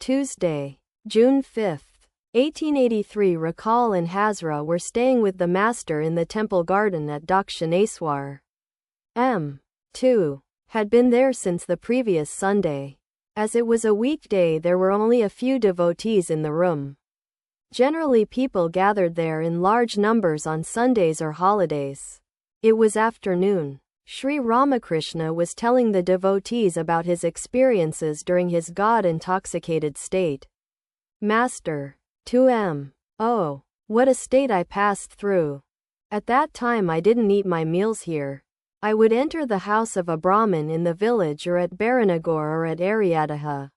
Tuesday, June 5, 1883. Rakal and Hazra were staying with the master in the temple garden at Dakshineswar. M2 had been there since the previous Sunday. As it was a weekday, there were only a few devotees in the room. Generally, people gathered there in large numbers on Sundays or holidays. It was afternoon. Sri Ramakrishna was telling the devotees about his experiences during his God-intoxicated state. Master, 2M. Oh, what a state I passed through. At that time I didn't eat my meals here. I would enter the house of a Brahmin in the village or at Baranagar or at Ariadaha.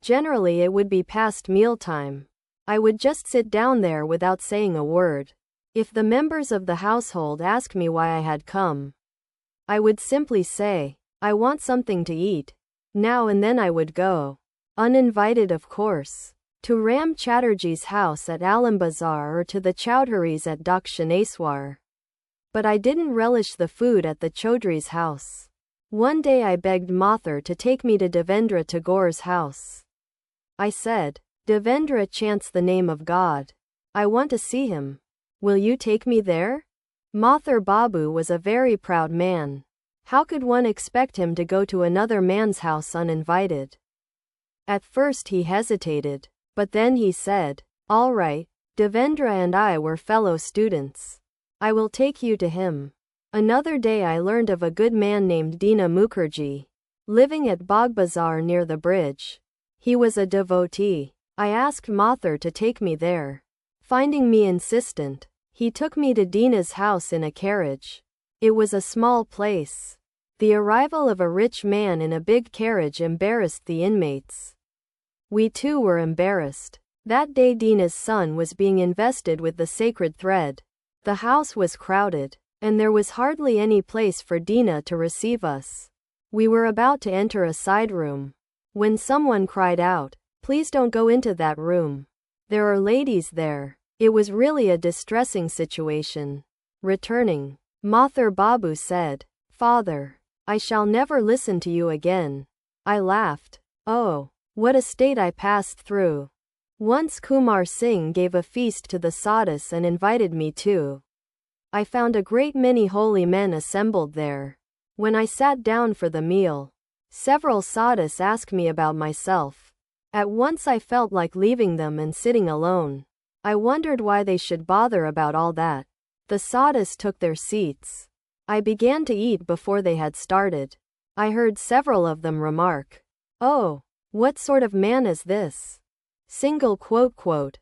Generally it would be past mealtime. I would just sit down there without saying a word. If the members of the household asked me why I had come, I would simply say, I want something to eat. Now and then I would go, uninvited of course, to Ram Chatterjee's house at Alambazar or to the Chowdhuries at Dakshineswar. But I didn't relish the food at the Chaudhry's house. One day I begged Mathur to take me to Devendra Tagore's house. I said, Devendra chants the name of God. I want to see him. Will you take me there? Mathur Babu was a very proud man. How could one expect him to go to another man's house uninvited? At first he hesitated, but then he said, all right, Devendra and I were fellow students. I will take you to him. Another day I learned of a good man named Dina Mukherjee, living at Bagbazar near the bridge. He was a devotee. I asked Mathur to take me there. Finding me insistent, he took me to Dina's house in a carriage. It was a small place. The arrival of a rich man in a big carriage embarrassed the inmates. We too were embarrassed. That day Dina's son was being invested with the sacred thread. The house was crowded, and there was hardly any place for Dina to receive us. We were about to enter a side room, when someone cried out, please don't go into that room. There are ladies there. It was really a distressing situation. Returning, Mathur Babu said, Father, I shall never listen to you again. I laughed. Oh, what a state I passed through. Once Kumar Singh gave a feast to the sadhus and invited me too. I found a great many holy men assembled there. When I sat down for the meal, several sadhus asked me about myself. At once I felt like leaving them and sitting alone. I wondered why they should bother about all that. The sadhus took their seats. I began to eat before they had started. I heard several of them remark, oh, what sort of man is this? Single quote quote.